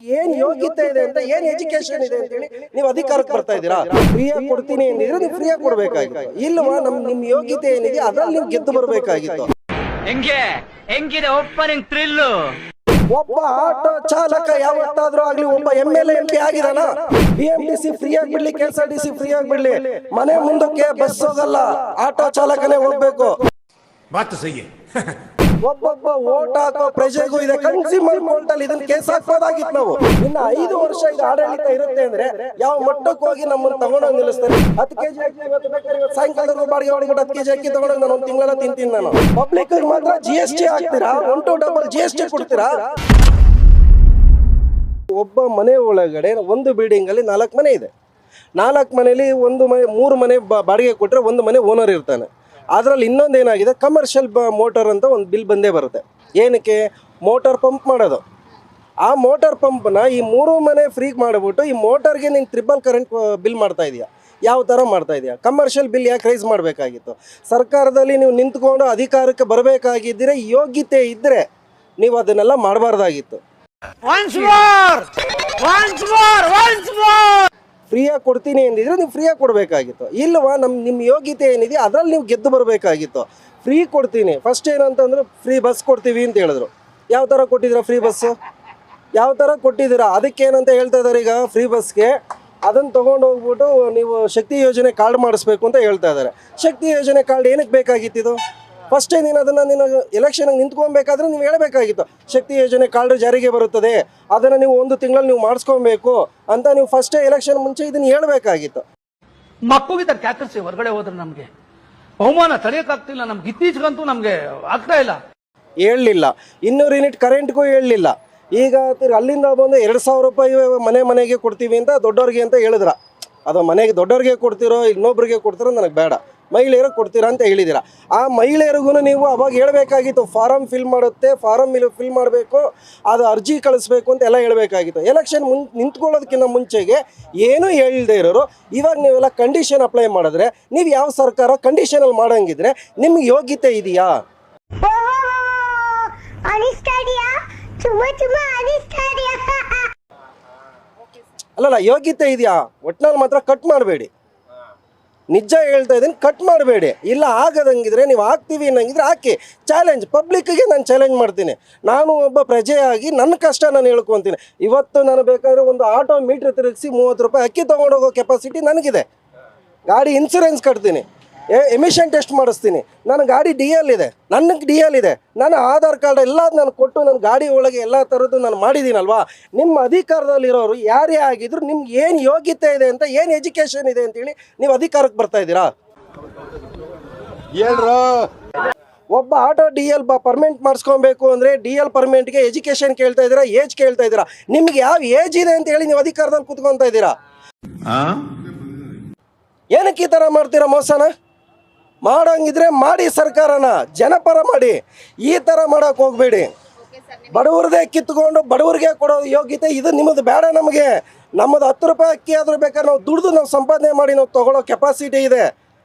ಏನ್ ಯೋಗ್ಯತೆ ಇದೆ ಅಂತ ಏನ್ ಎಜುಕೇಶನ್ ಇದೆ ಅಂತ ಹೇಳಿ ನೀವು ಅಧಿಕಾರಕ್ಕೆ ಬರ್ತಾ ಇದ್ದೀರಾ? ಫ್ರೀಯಾಗಿ ಕೊಡ್ತೀನಿ ಅಂದಿದ್ರೆ ನೀವು ಫ್ರೀಯಾಗಿ ಕೊಡ್ಬೇಕಾಗಿತ್ತು. ಇಲ್ವಾ ನಿಮ್ ಯೋಗ್ಯತೆ ಏನಿದೆ ಅದ್ರಲ್ಲಿ ನೀವು ಗೆದ್ದು ಬರ್ಬೇಕಾಗಿತ್ತು. ಹೆಂಗಿದೆ ಓಪನಿಂಗ್ ಥ್ರಿಲ್ಲು? ಒಬ್ಬ ಆಟೋ ಚಾಲಕ ಯಾವತ್ತಾದ್ರೂ ಆಗ್ಲಿ ಒಬ್ಬ MLA MP ಆಗಿದಾನ? BMTC ಫ್ರೀ ಆಗಿ ಬಿಡ್ಲಿ, KSRTC ಫ್ರೀ ಆಗಿ ಬಿಡ್ಲಿ, ಮನೆ ಮುಂದಕ್ಕೆ ಬಸ್ ಹೋಗಲ್ಲ, ಆಟೋ ಚಾಲಕನೇ ಹೋಗ್ಬೇಕು. ಒಬ್ಬೊಬ್ಬ ಓಟ್ ಹಾಕೋ ಪ್ರಜೆಗೂ ಇದೆ, ಕನ್ಸ್ಯೂಮರ್ ಕೋರ್ಟ್ ಅಲ್ಲಿ ಇದನ್ನ ಕೇಸ್ ಹಾಕೋದಾಗಿತ್ತು. ನಾವು ಇನ್ನು 5 ವರ್ಷ ಇದು ಆಡಳಿತ ಇರುತ್ತೆ ಅಂದ್ರೆ ಯಾವ ಮಟ್ಟಕ್ಕೆ ಹೋಗಿ ನಮ್ಮನ್ನು ತಗೊಂಡೋಗಿ ನಿಲ್ಲಿಸ್ತಾರೆ. 10 kg ಅಕ್ಕಿ ಇವತ್ತು ಬೇಕಾದ್ರೆ ಇವತ್ತು ಸಾಯಂಕಾಲ ಬಾಡಿಗೆ ಹೊಡಿಬಿಟ್ಟು 10 kg ಅಕ್ಕಿ ತಗೊಂಡೋಗಿ ನಾನು 1 ತಿಂಗಳ ತಿಂತೀನಿ. ನಾನು ಪಬ್ಲಿಕ್ ಮಾತ್ರ GST ಹಾಕ್ತೀರಾ, 1 to 2 GST ಕೊಡ್ತೀರಾ? ಒಬ್ಬ ಮನೆ ಒಳಗಡೆ ಒಂದು ಬಿಲ್ಡಿಂಗ್ ಅಲ್ಲಿ 4 ಮನೆ ಇದೆ. 4 ಮನೆಯಲ್ಲಿ 3 ಮನೆ ಬಾಡಿಗೆ ಕೊಟ್ಟರೆ 1 ಮನೆ ಓನರ್ ಇರ್ತಾನೆ. ಅದರಲ್ಲಿ ಇನ್ನೊಂದು ಏನಾಗಿದೆ, ಕಮರ್ಷಿಯಲ್ ಮೋಟರ್ ಅಂತ ಒಂದು ಬಿಲ್ ಬಂದೇ ಬರುತ್ತೆ. ಏನಕ್ಕೆ? ಮೋಟಾರ್ ಪಂಪ್ ಮಾಡೋದು. ಆ ಮೋಟಾರ್ ಪಂಪ್ನ ಈ 3 ಮನೆ ಫ್ರೀ ಮಾಡಿಬಿಟ್ಟು ಈ ಮೋಟರ್ಗೆ ನೀನು ಟ್ರಿಬಲ್ ಕರೆಂಟ್ ಬಿಲ್ ಮಾಡ್ತಾ ಇದೆಯಾ? ಯಾವ ಥರ ಮಾಡ್ತಾ ಇದೆಯಾ? ಕಮರ್ಷಿಯಲ್ ಬಿಲ್ ಯಾಕೆ ರೈಸ್ ಮಾಡಬೇಕಾಗಿತ್ತು? ಸರ್ಕಾರದಲ್ಲಿ ನೀವು ನಿಂತ್ಕೊಂಡು ಅಧಿಕಾರಕ್ಕೆ ಬರಬೇಕಾಗಿದ್ದರೆ ಯೋಗ್ಯತೆ ಇದ್ದರೆ ನೀವು ಅದನ್ನೆಲ್ಲ ಮಾಡಬಾರ್ದಾಗಿತ್ತು. ಫ್ರೀಯಾಗಿ ಕೊಡ್ತೀನಿ ಅಂದಿದ್ರೆ ನೀವು ಫ್ರೀಯಾಗಿ ಕೊಡಬೇಕಾಗಿತ್ತು. ಇಲ್ವಾ ನಿಮ್ಮ ಯೋಗ್ಯತೆ ಏನಿದೆ ಅದರಲ್ಲಿ ನೀವು ಗೆದ್ದು ಬರಬೇಕಾಗಿತ್ತು. ಫ್ರೀ ಕೊಡ್ತೀನಿ ಫಸ್ಟ್ ಏನಂತಂದ್ರೆ ಫ್ರೀ ಬಸ್ ಕೊಡ್ತೀವಿ ಅಂತ ಹೇಳಿದ್ರು. ಯಾವ ಥರ ಕೊಟ್ಟಿದ್ದೀರಾ ಫ್ರೀ ಬಸ್ಸು? ಯಾವ ಥರ ಕೊಟ್ಟಿದ್ದೀರಾ? ಅದಕ್ಕೇನಂತ ಹೇಳ್ತಾ ಇದ್ದಾರೆ ಈಗ, ಫ್ರೀ ಬಸ್ಗೆ ಅದನ್ನು ತೊಗೊಂಡು ಹೋಗ್ಬಿಟ್ಟು ನೀವು ಶಕ್ತಿ ಯೋಜನೆ ಕಾರ್ಡ್ ಮಾಡಿಸ್ಬೇಕು ಅಂತ ಹೇಳ್ತಾ ಇದ್ದಾರೆ. ಶಕ್ತಿ ಯೋಜನೆ ಕಾರ್ಡ್ ಏನಕ್ಕೆ ಬೇಕಾಗಿತ್ತಿದು? ಫಸ್ಟೇ ನೀನು ಅದನ್ನು ಎಲೆಕ್ಷನ್ಗೆ ನಿಂತ್ಕೊಬೇಕಾದ್ರೆ ನೀವು ಹೇಳಬೇಕಾಗಿತ್ತು, ಶಕ್ತಿ ಯೋಜನೆ ಕಾರ್ಡ್ ಜಾರಿಗೆ ಬರುತ್ತದೆ, ಅದನ್ನು ನೀವು 1 ತಿಂಗಳಲ್ಲಿ ನೀವು ಮಾಡಿಸ್ಕೊಬೇಕು ಅಂತ ನೀವು ಫಸ್ಟೇ ಎಲೆಕ್ಷನ್ ಮುಂಚೆ ಇದನ್ನು ಹೇಳಬೇಕಾಗಿತ್ತು. ಮಕ್ಕಳಿಗೆ ಕ್ಯಾಕರ್ಸಿ ಹೊರಗಡೆ ಹೋದ್ರೆ ನಮಗೆ ಅವಮಾನ ತಡೆಯೋಕ್ಕಾಗ್ತಿಲ್ಲ. ನಮ್ಗೆ ಇತ್ತೀಚೆಗಂತೂ ನಮಗೆ ಆಗ್ತಾ ಇಲ್ಲ. ಹೇಳಲಿಲ್ಲ 200 ಯೂನಿಟ್ ಕರೆಂಟ್ಗೂ ಹೇಳಲಿಲ್ಲ. ಈಗ ಅಲ್ಲಿಂದ ಬಂದು 2,000 ರೂಪಾಯಿ ಮನೆಗೆ ಕೊಡ್ತೀವಿ ಅಂತ ದೊಡ್ಡವ್ರಿಗೆ ಅಂತ ಹೇಳಿದ್ರ. ಅದು ಮನೆಗೆ ದೊಡ್ಡವ್ರಿಗೆ ಕೊಡ್ತಿರೋ ಇನ್ನೊಬ್ರಿಗೆ ಕೊಡ್ತಿರೋ ನನಗೆ ಬೇಡ, ಮಹಿಳೆಯರಿಗೆ ಕೊಡ್ತೀರಾ ಅಂತ ಹೇಳಿದ್ದೀರಾ. ಆ ಮಹಿಳೆಯರಿಗೂ ನೀವು ಅವಾಗ ಹೇಳಬೇಕಾಗಿತ್ತು, ಫಾರಮ್ ಫಿಲ್ ಮಾಡುತ್ತೆ, ಫಾರಮ್ ಫಿಲ್ ಮಾಡಬೇಕು, ಅದು ಅರ್ಜಿ ಕಳಿಸ್ಬೇಕು ಅಂತ ಎಲ್ಲ ಹೇಳಬೇಕಾಗಿತ್ತು. ಎಲೆಕ್ಷನ್ ನಿಂತ್ಕೊಳ್ಳೋದಕ್ಕಿಂತ ಮುಂಚೆಗೆ ಏನೂ ಹೇಳದೇ ಇರೋರು ಇವಾಗ ನೀವೆಲ್ಲ ಕಂಡೀಷನ್ ಅಪ್ಲೈ ಮಾಡಿದ್ರೆ ನೀವು ಯಾವ ಸರ್ಕಾರ ಕಂಡೀಷನಲ್ಲಿ ಮಾಡೋಂಗಿದ್ರೆ ನಿಮ್ಗೆ ಯೋಗ್ಯತೆ ಇದೆಯಾ? ಅಲ್ಲಲ್ಲ, ಯೋಗ್ಯತೆ ಇದೆಯಾ? ಒಟ್ಟಿನಲ್ಲಿ ಮಾತ್ರ ಕಟ್ ಮಾಡಬೇಡಿ. ನಿಜ ಹೇಳ್ತಾ ಇದ್ದೀನಿ, ಕಟ್ ಮಾಡಬೇಡಿ. ಇಲ್ಲ ಆಗದಂಗಿದ್ರೆ ನೀವು ಹಾಕ್ತೀವಿ ಅನ್ನಂಗಿದ್ರೆ ಹಾಕಿ. ಚಾಲೆಂಜ್ ಪಬ್ಲಿಕ್ಗೆ ನಾನು ಚಾಲೆಂಜ್ ಮಾಡ್ತೀನಿ. ನಾನು ಒಬ್ಬ ಪ್ರಜೆಯಾಗಿ ನನ್ನ ಕಷ್ಟ ನಾನು ಹೇಳ್ಕೊತೀನಿ. ಇವತ್ತು ನಾನು ಬೇಕಾದ್ರೆ ಒಂದು ಆಟೋ ಮೀಟ್ರ್ ತಿರುಗಿಸಿ 30 ರೂಪಾಯಿ ಅಕ್ಕಿ ತೊಗೊಂಡೋಗೋ ಕೆಪಾಸಿಟಿ ನನಗಿದೆ. ಗಾಡಿ ಇನ್ಸೂರೆನ್ಸ್ ಕಟ್ತೀನಿ, ಎಮಿಷನ್ ಟೆಸ್ಟ್ ಮಾಡಿಸ್ತೀನಿ. ನನ್ನ ಗಾಡಿ DL ಇದೆ, ನನಗೆ DL ಇದೆ, ನನ್ನ ಆಧಾರ್ ಕಾರ್ಡ್ ಎಲ್ಲ ನಾನು ಕೊಟ್ಟು ನನ್ನ ಗಾಡಿ ಒಳಗೆ ಎಲ್ಲ ಥರದ್ದು ನಾನು ಮಾಡಿದ್ದೀನಲ್ವಾ? ನಿಮ್ಮ ಅಧಿಕಾರದಲ್ಲಿರೋರು ಯಾರೇ ಆಗಿದ್ರು ನಿಮ್ಗೆ ಏನು ಯೋಗ್ಯತೆ ಇದೆ ಅಂತ, ಏನು ಎಜುಕೇಷನ್ ಇದೆ ಅಂತೇಳಿ ನೀವು ಅಧಿಕಾರಕ್ಕೆ ಬರ್ತಾ ಇದ್ದೀರಾ? ಒಬ್ಬ ಆಟೋ DL ಪರ್ಮೆಂಟ್ ಮಾಡಿಸ್ಕೊಬೇಕು ಅಂದರೆ DL ಪರ್ಮೆಂಟ್ಗೆ ಎಜುಕೇಷನ್ ಕೇಳ್ತಾ ಇದ್ದೀರಾ, ಏಜ್ ಕೇಳ್ತಾ ಇದ್ದೀರಾ. ನಿಮ್ಗೆ ಯಾವ ಏಜ್ ಇದೆ ಅಂತ ಹೇಳಿ ನೀವು ಅಧಿಕಾರದಲ್ಲಿ ಕೂತ್ಕೊತಾ ಇದ್ದೀರಾ? ಏನಕ್ಕೆ ಈ ಥರ ಮಾಡ್ತೀರಾ ಮೋಸನ? ಮಾಡೋಂಗಿದ್ರೆ ಮಾಡಿ, ಸರ್ಕಾರನ ಜನಪರ ಮಾಡಿ. ಈ ಥರ ಮಾಡೋಕೆ ಹೋಗಬೇಡಿ. ಬಡವ್ರದೇ ಕಿತ್ಕೊಂಡು ಬಡವ್ರಿಗೆ ಕೊಡೋ ಯೋಗ್ಯತೆ ಇದು ನಿಮ್ಮದು ಬೇಡ. ನಮಗೆ ನಮ್ಮದು 10 ರೂಪಾಯಿ ಅಕ್ಕಿ ಆದರೂ ಬೇಕಾದ್ರೆ ನಾವು ದುಡ್ದು ನಾವು ಸಂಪಾದನೆ ಮಾಡಿ ನಾವು ತೊಗೊಳ್ಳೋ ಕೆಪಾಸಿಟಿ ಇದೆ.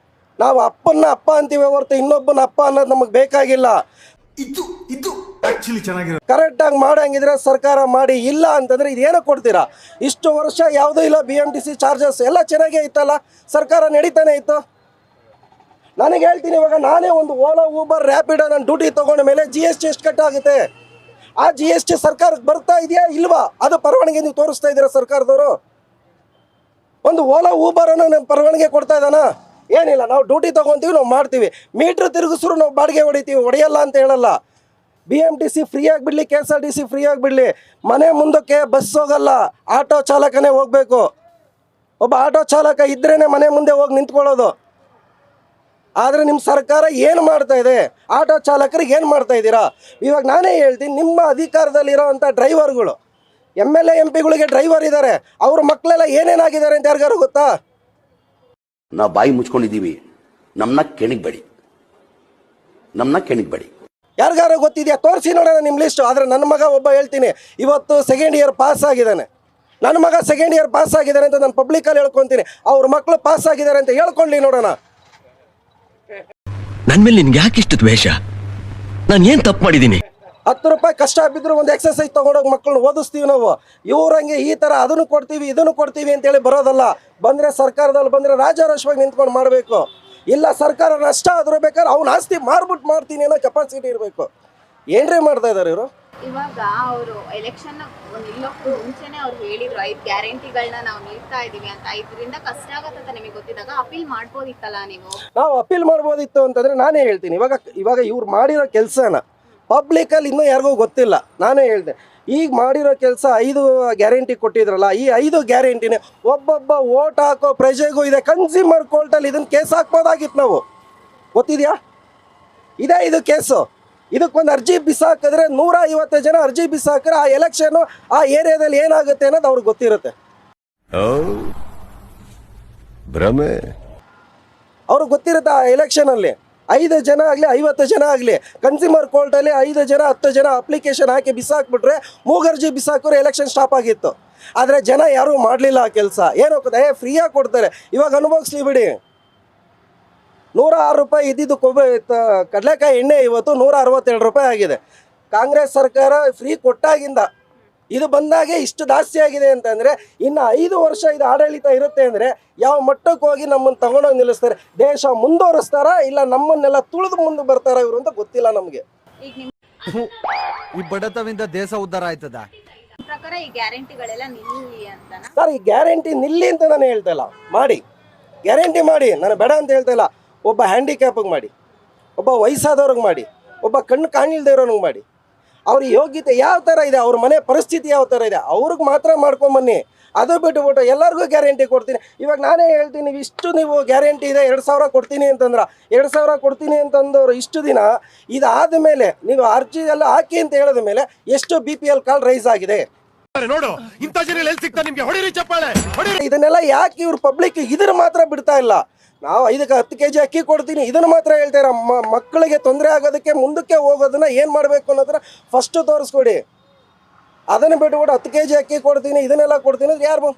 ನಾವು ಅಪ್ಪನ್ನ ಅಪ್ಪ ಅಂತೀವಿ ಹೊರತು ಇನ್ನೊಬ್ಬನ ಅಪ್ಪ ಅನ್ನೋದು ನಮಗೆ ಬೇಕಾಗಿಲ್ಲ. ಕರೆಕ್ಟಾಗಿ ಮಾಡೋಂಗಿದ್ರೆ ಸರ್ಕಾರ ಮಾಡಿ. ಇಲ್ಲ ಅಂತಂದರೆ ಇದೇನೋ ಕೊಡ್ತೀರಾ? ಇಷ್ಟು ವರ್ಷ ಯಾವುದೂ ಇಲ್ಲ, BMTC ಚಾರ್ಜಸ್ ಎಲ್ಲ ಚೆನ್ನಾಗೇ ಇತ್ತಲ್ಲ, ಸರ್ಕಾರ ನಡೀತಾನೆ ಇತ್ತು. ನನಗೆ ಹೇಳ್ತೀನಿ, ಇವಾಗ ನಾನೇ ಒಂದು ಓಲಾ ಊಬರ್ ರ್ಯಾಪಿಡೋ ನಾನು ಡ್ಯೂಟಿ ತೊಗೊಂಡ ಮೇಲೆ GST ಎಷ್ಟು ಕಟ್ಟಾಗುತ್ತೆ? ಆ GST ಸರ್ಕಾರಕ್ಕೆ ಬರ್ತಾ ಇದೆಯಾ ಇಲ್ವಾ? ಅದು ಪರವಾನಗಿ ನೀವು ತೋರಿಸ್ತಾ ಇದ್ದೀರಾ ಸರ್ಕಾರದವರು? ಒಂದು ಓಲಾ ಊಬರನ್ನು ಪರವಾನಗಿ ಕೊಡ್ತಾ ಇದ್ದಾನ? ಏನಿಲ್ಲ, ನಾವು ಡ್ಯೂಟಿ ತೊಗೊತೀವಿ, ನಾವು ಮಾಡ್ತೀವಿ. ಮೀಟ್ರ್ ತಿರುಗಿಸ್ರು ನಾವು ಬಾಡಿಗೆ ಹೊಡಿತೀವಿ, ಹೊಡೆಯಲ್ಲ ಅಂತ ಹೇಳಲ್ಲ. BMTC ಫ್ರೀ ಆಗಿಬಿಡಲಿ, KSRTC ಫ್ರೀ ಆಗಿಬಿಡಲಿ, ಮನೆ ಮುಂದಕ್ಕೆ ಬಸ್ ಹೋಗಲ್ಲ, ಆಟೋ ಚಾಲಕನೇ ಹೋಗಬೇಕು. ಒಬ್ಬ ಆಟೋ ಚಾಲಕ ಇದ್ರೇ ಮನೆ ಮುಂದೆ ಹೋಗಿ ನಿಂತ್ಕೊಳ್ಳೋದು. ಆದರೆ ನಿಮ್ಮ ಸರ್ಕಾರ ಏನು ಮಾಡ್ತಾ ಇದೆ? ಆಟೋ ಚಾಲಕರಿಗೆ ಏನು ಮಾಡ್ತಾ ಇದ್ದೀರಾ? ಇವಾಗ ನಾನೇ ಹೇಳ್ತೀನಿ, ನಿಮ್ಮ ಅಧಿಕಾರದಲ್ಲಿರೋವಂಥ ಡ್ರೈವರ್ಗಳು, MLA MP ಗಳಿಗೆ ಡ್ರೈವರ್ ಇದ್ದಾರೆ, ಅವ್ರ ಮಕ್ಕಳೆಲ್ಲ ಏನೇನಾಗಿದ್ದಾರೆ ಅಂತ ಯಾರಿಗಾರು ಗೊತ್ತಾ? ನಾವು ಬಾಯಿ ಮುಚ್ಕೊಂಡಿದ್ದೀವಿ, ನಮ್ಮನ್ನ ಕೆಣಿಗ್ಬೇಡಿ. ಯಾರಿಗಾರು ಗೊತ್ತಿದೆಯಾ? ತೋರಿಸಿ ನೋಡೋಣ ನಿಮ್ಮ ಲಿಸ್ಟು. ಆದರೆ ನನ್ನ ಮಗ ಒಬ್ಬ ಹೇಳ್ತೀನಿ, ಇವತ್ತು 2nd ಇಯರ್ ಪಾಸ್ ಆಗಿದ್ದಾನೆ. ನನ್ನ ಮಗ 2nd ಇಯರ್ ಪಾಸ್ ಆಗಿದ್ದಾರೆ ಅಂತ ನಾನು ಪಬ್ಲಿಕಲ್ಲಿ ಹೇಳ್ಕೊತೀನಿ. ಅವ್ರ ಮಕ್ಕಳು ಪಾಸ್ ಆಗಿದ್ದಾರೆ ಅಂತ ಹೇಳ್ಕೊಳ್ಳಿ ನೋಡೋಣ. ನನ್ನ ಮೇಲೆ ನಿನ್ಗೆ ಯಾಕೆ ಇಷ್ಟು ದ್ವೇಷ? ನಾನು ಏನು ತಪ್ಪು ಮಾಡಿದ್ದೀನಿ? ₹10 ಕಷ್ಟ ಬಿದ್ದರೂ ಒಂದು ಎಕ್ಸಸೈಸ್ ತೊಗೊಂಡೋಗಿ ಮಕ್ಕಳನ್ನ ಓದಿಸ್ತೀವಿ ನಾವು. ಇವ್ರಂಗೆ ಈ ಥರ ಅದನ್ನು ಕೊಡ್ತೀವಿ ಇದನ್ನು ಕೊಡ್ತೀವಿ ಅಂತೇಳಿ ಬರೋದಲ್ಲ. ಬಂದರೆ ಸರ್ಕಾರದಲ್ಲಿ ಬಂದರೆ ರಾಜಾರೋಷವಾಗಿ ನಿಂತ್ಕೊಂಡು ಮಾಡಬೇಕು. ಇಲ್ಲ ಸರ್ಕಾರ ನಷ್ಟ ಆದರೂ ಬೇಕಾದ್ರೆ ಅವ್ನ ಆಸ್ತಿ ಮಾರ್ಬಿಟ್ಟು ಮಾಡ್ತೀನಿ ಅನ್ನೋ ಕೆಪಾಸಿಟಿ ಇರಬೇಕು. ಏನ್ರಿ ಮಾಡ್ತಾ ಇದ್ದಾರೆ ಇವರು? ಇವಾಗ ಅವರು ಎಲೆಕ್ಷನ್ ನಿಲ್ಲೋಕ್ಕೂ ಮುಂಚೆನೆ ಅವ್ರು ಹೇಳಿದ್ರು 5 ಗ್ಯಾರಂಟಿಗಳನ್ನ ನಾವು ನೀಡ್ತಾ ಇದೀವಿ ಅಂತ. ಇದರಿಂದ ಕಷ್ಟ ಆಗತ್ತ ನಿಮಗೆ ಗೊತ್ತಿದ್ದಾಗ ಅಪೀಲ್ ಮಾಡ್ಬೋದಿತ್ತಲ್ಲ ನೀವು? ನಾವು ಅಪೀಲ್ ಮಾಡ್ಬೋದಿತ್ತು ಅಂತಂದರೆ ನಾನೇ ಹೇಳ್ತೀನಿ. ಇವಾಗ ಇವ್ರು ಮಾಡಿರೋ ಕೆಲಸನ ಪಬ್ಲಿಕಲ್ಲಿ ಇನ್ನೂ ಯಾರಿಗೂ ಗೊತ್ತಿಲ್ಲ. ನಾನೇ ಹೇಳಿದೆ ಈಗ ಮಾಡಿರೋ ಕೆಲಸ 5 ಗ್ಯಾರಂಟಿ ಕೊಟ್ಟಿದ್ರಲ್ಲ, ಈ 5 ಗ್ಯಾರಂಟಿನೇ ಒಬ್ಬೊಬ್ಬ ಓಟ್ ಹಾಕೋ ಪ್ರಜೆಗೂ ಇದೆ. ಕನ್ಸ್ಯೂಮರ್ ಕೋರ್ಟಲ್ಲಿ ಇದನ್ನು ಕೇಸ್ ಹಾಕ್ಬೋದಾಗಿತ್ತು ನಾವು. ಗೊತ್ತಿದೆಯಾ? ಇದೇ ಇದು ಕೇಸು. ಇದಕ್ಕೊಂದು ಅರ್ಜಿ ಬಿಸಾಕಿದ್ರೆ 150 ಜನ ಅರ್ಜಿ ಬಿಸಾಕಿದ್ರೆ ಆ ಎಲೆಕ್ಷನ್ನು ಆ ಏರಿಯಾದಲ್ಲಿ ಏನಾಗುತ್ತೆ ಅನ್ನೋದು ಅವ್ರಿಗೆ ಗೊತ್ತಿರುತ್ತೆ. ಅವ್ರಿಗೆ ಗೊತ್ತಿರುತ್ತೆ ಆ ಎಲೆಕ್ಷನಲ್ಲಿ 5 ಜನ ಆಗಲಿ 50 ಜನ ಆಗಲಿ ಕನ್ಸ್ಯೂಮರ್ ಕೋರ್ಟಲ್ಲಿ 5 ಜನ 10 ಜನ ಅಪ್ಲಿಕೇಶನ್ ಹಾಕಿ ಬಿಸಾಕ್ಬಿಟ್ರೆ ಮೂಗರ್ಜಿ ಬಿಸಾಕಿದ್ರೆ ಎಲೆಕ್ಷನ್ ಸ್ಟಾಪ್ ಆಗಿತ್ತು. ಆದರೆ ಜನ ಯಾರೂ ಮಾಡಲಿಲ್ಲ ಆ ಕೆಲಸ. ಏನು ಫ್ರೀಯಾಗಿ ಕೊಡ್ತಾರೆ. ಇವಾಗ ಅನುಭವಿಸ್ಲಿ ಬಿಡಿ. ₹106 ಇದ್ದಿದ್ದು ಕಡಲೆಕಾಯಿ ಎಣ್ಣೆ ಇವತ್ತು ₹162 ಆಗಿದೆ. ಕಾಂಗ್ರೆಸ್ ಸರ್ಕಾರ ಫ್ರೀ ಕೊಟ್ಟಾಗಿಂದ ಇದು ಬಂದಾಗೆ ಇಷ್ಟು ಜಾಸ್ತಿ ಆಗಿದೆ ಅಂತಂದರೆ ಇನ್ನು 5 ವರ್ಷ ಇದು ಆಡಳಿತ ಇರುತ್ತೆ ಅಂದರೆ ಯಾವ ಮಟ್ಟಕ್ಕೆ ಹೋಗಿ ನಮ್ಮನ್ನು ತಗೊಂಡೋಗಿ ನಿಲ್ಲಿಸ್ತಾರೆ? ದೇಶ ಮುಂದುವರಿಸ್ತಾರ ಇಲ್ಲ ನಮ್ಮನ್ನೆಲ್ಲ ತುಳಿದು ಮುಂದೆ ಬರ್ತಾರ ಇವರು ಅಂತ ಗೊತ್ತಿಲ್ಲ ನಮಗೆ. ಈಗ ನಿಮ್ಮ ಈ ಬಡತವಿಂದ ದೇಶ ಉದ್ಧಾರ ಆಯ್ತದ? ಪ್ರಕಾರ ಈ ಗ್ಯಾರಂಟಿಗಳೆಲ್ಲ ನಿಲ್ಲಿ ಅಂತನಾ? ಸರ್ ಈ ಗ್ಯಾರಂಟಿ ನಿಲ್ಲಿ ಅಂತ ನಾನು ಹೇಳ್ತಾ ಇಲ್ಲ. ಮಾಡಿ ಗ್ಯಾರಂಟಿ ಮಾಡಿ, ನಾನು ಬೇಡ ಅಂತ ಹೇಳ್ತಾ ಇಲ್ಲ. ಒಬ್ಬ ಹ್ಯಾಂಡಿಕ್ಯಾಪಿಗೆ ಮಾಡಿ, ಒಬ್ಬ ವಯಸ್ಸಾದವ್ರಿಗೆ ಮಾಡಿ, ಒಬ್ಬ ಕಣ್ಣು ಕಾಣಿಲ್ದಿರೋನಿಗೆ ಮಾಡಿ. ಅವ್ರ ಯೋಗ್ಯತೆ ಯಾವ ಥರ ಇದೆ, ಅವ್ರ ಮನೆ ಪರಿಸ್ಥಿತಿ ಯಾವ ಥರ ಇದೆ ಅವ್ರಿಗೆ ಮಾತ್ರ ಮಾಡ್ಕೊಂಬನ್ನಿ. ಅದು ಬಿಟ್ಟುಬಿಟ್ಟು ಎಲ್ಲರಿಗೂ ಗ್ಯಾರಂಟಿ ಕೊಡ್ತೀನಿ. ಇವಾಗ ನಾನೇ ಹೇಳ್ತೀನಿ, ಇಷ್ಟು ನೀವು ಗ್ಯಾರಂಟಿ ಇದೆ 2,000 ಕೊಡ್ತೀನಿ ಅಂತಂದ್ರೆ 2,000 ಕೊಡ್ತೀನಿ ಅಂತಂದವರು ಇಷ್ಟು ದಿನ ಇದಾದ ಮೇಲೆ ನೀವು ಅರ್ಜಿ ಎಲ್ಲ ಹಾಕಿ ಅಂತ ಹೇಳಿದ ಮೇಲೆ ಎಷ್ಟು BPL ಕಾರ್ಡ್ ರೈಸ್ ಆಗಿದೆ ನೋಡು. ಇಂಥ ಜನ ಎಲ್ಲಿ ಸಿಗ್ತಾ ನಿಮ್ಗೆ? ಹೊಡಿರಿ ಚಪ್ಪಾಳೆ, ಹೊಡಿರಿ. ಇದನ್ನೆಲ್ಲ ಯಾಕೆ ಇವ್ರು ಪಬ್ಲಿಕ್ ಇದ್ರ ಮಾತ್ರ ಬಿಡ್ತಾ ಇಲ್ಲ? ನಾವು 5 kg ಅಕ್ಕಿ ಕೊಡ್ತೀನಿ ಇದನ್ನು ಮಾತ್ರ ಹೇಳ್ತಾರೆ. ಮಕ್ಕಳಿಗೆ ತೊಂದರೆ ಆಗೋದಕ್ಕೆ ಮುಂದಕ್ಕೆ ಹೋಗೋದನ್ನ ಏನು ಮಾಡಬೇಕು ಅನ್ನೋದನ್ನ ಫಸ್ಟು ತೋರಿಸ್ಕೊಡಿ. ಅದನ್ನು ಬಿಟ್ಬಿಟ್ಟು 10 kg ಅಕ್ಕಿ ಕೊಡ್ತೀನಿ ಇದನ್ನೆಲ್ಲ ಕೊಡ್ತೀನಿ ಅಂದ್ರೆ ಯಾರು?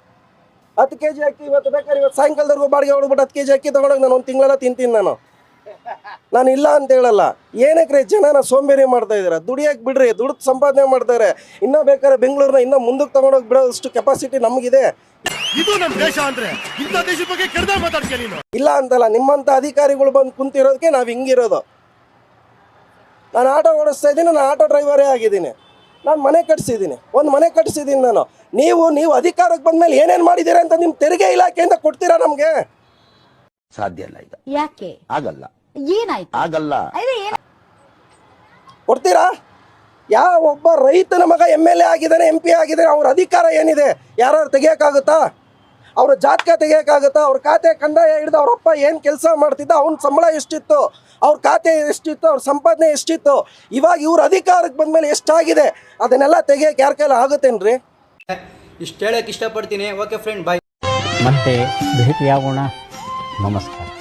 10 kg ಅಕ್ಕಿ ಇವತ್ತು ಬೇಕಾದ್ರೆ ಇವತ್ತು ಸಾಯಂಕಾಲದವರೆಗೂ ಬಾಡಿಗೆ ಹೊಡ್ಬಿಟ್ಟು 10 kg ಅಕ್ಕಿ ತೊಗೊಂಡೋಗಿ ನಾನು 1 ತಿಂಗಳೆಲ್ಲ ತಿಂತೀನಿ. ನಾನು ಇಲ್ಲ ಅಂತ ಹೇಳಲ್ಲ. ಏನಕ್ಕೆ ಜನನ ಸೋಂಬೇರಿ ಮಾಡ್ತಾ ಇದ್ದೀರಾ? ದುಡಿಯಕ್ಕೆ ಬಿಡ್ರಿ, ದುಡ್ಡು ಸಂಪಾದನೆ ಮಾಡ್ತಾರೆ. ಇನ್ನೂ ಬೇಕಾದ್ರೆ ಬೆಂಗಳೂರನ್ನ ಇನ್ನೂ ಮುಂದಕ್ಕೆ ತೊಗೊಂಡೋಗಿ ಬಿಡೋಷ್ಟು ಕೆಪಾಸಿಟಿ ನಮಗಿದೆ. ಇದು ನಮ್ಮ ದೇಶ ಅಂದ್ರೆ ಇಂಥ ದೇಶದ ಬಗ್ಗೆ ಕೆಡ್ದ ಮಾತಾಡ್ತೀಯ ನೀನು? ಇಲ್ಲ ಅಂತಲ್ಲ, ನಿಮ್ಮಂಥ ಅಧಿಕಾರಿಗಳು ಬಂದು ಕುಂತಿರೋದಕ್ಕೆ ನಾವು ಹಿಂಗಿರೋದು. ನಾನು ಆಟೋ ಓಡಿಸ್ತಾ ಇದ್ದೀನಿ, ನಾನು ಆಟೋ ಡ್ರೈವರೇ ಆಗಿದ್ದೀನಿ. ನಾನು ಮನೆ ಕಟ್ಸಿದ್ದೀನಿ, ಒಂದು ಮನೆ ಕಟ್ಸಿದ್ದೀನಿ ನಾನು. ನೀವು ಅಧಿಕಾರಕ್ಕೆ ಬಂದ್ಮೇಲೆ ಏನೇನು ಮಾಡಿದ್ದೀರಾ ಅಂತ ನಿಮ್ಮ ತೆರಿಗೆ ಇಲಾಖೆಯಿಂದ ಕೊಡ್ತೀರಾ ನಮಗೆ? ಸಾಧ್ಯ ಇಲ್ಲ. ಈಗ ಯಾಕೆ ಆಗಲ್ಲ, ಏನಾಯ್ತು? ಆಗಲ್ಲ. ಕೊಡ್ತೀರಾ? ಯಾವ ಒಬ್ಬ ರೈತನ ಮಗ MLA ಆಗಿದ್ದಾನೆ, MP ಆಗಿದ್ದಾನೆ, ಅವ್ರ ಅಧಿಕಾರ ಏನಿದೆ? ಯಾರು ತೆಗಿಯೋಕ್ಕಾಗುತ್ತಾ? ಅವ್ರ ಜಾತಕ ತೆಗಿಯೋಕ್ಕಾಗುತ್ತಾ? ಅವ್ರ ಖಾತೆ ಕಂದಾಯ ಹಿಡಿದು ಅವರಪ್ಪ ಏನು ಕೆಲಸ ಮಾಡ್ತಿದ್ದ, ಅವ್ನ ಸಂಬಳ ಎಷ್ಟಿತ್ತು, ಅವ್ರ ಖಾತೆ ಎಷ್ಟಿತ್ತು, ಅವ್ರ ಸಂಪಾದನೆ ಎಷ್ಟಿತ್ತು, ಇವಾಗ ಇವ್ರ ಅಧಿಕಾರಕ್ಕೆ ಬಂದಮೇಲೆ ಎಷ್ಟಾಗಿದೆ ಅದನ್ನೆಲ್ಲ ತೆಗಿಯೋಕೆ ಯಾರ ಕೈಲಿ ಆಗುತ್ತೇನ್ರಿ? ಇಷ್ಟು ಹೇಳಕ್ಕೆ ಇಷ್ಟಪಡ್ತೀನಿ. ಓಕೆ ಫ್ರೆಂಡ್, ಬಾಯ್. ಮತ್ತೆ ಭೇಟಿಯಾಗೋಣ. ನಮಸ್ಕಾರ.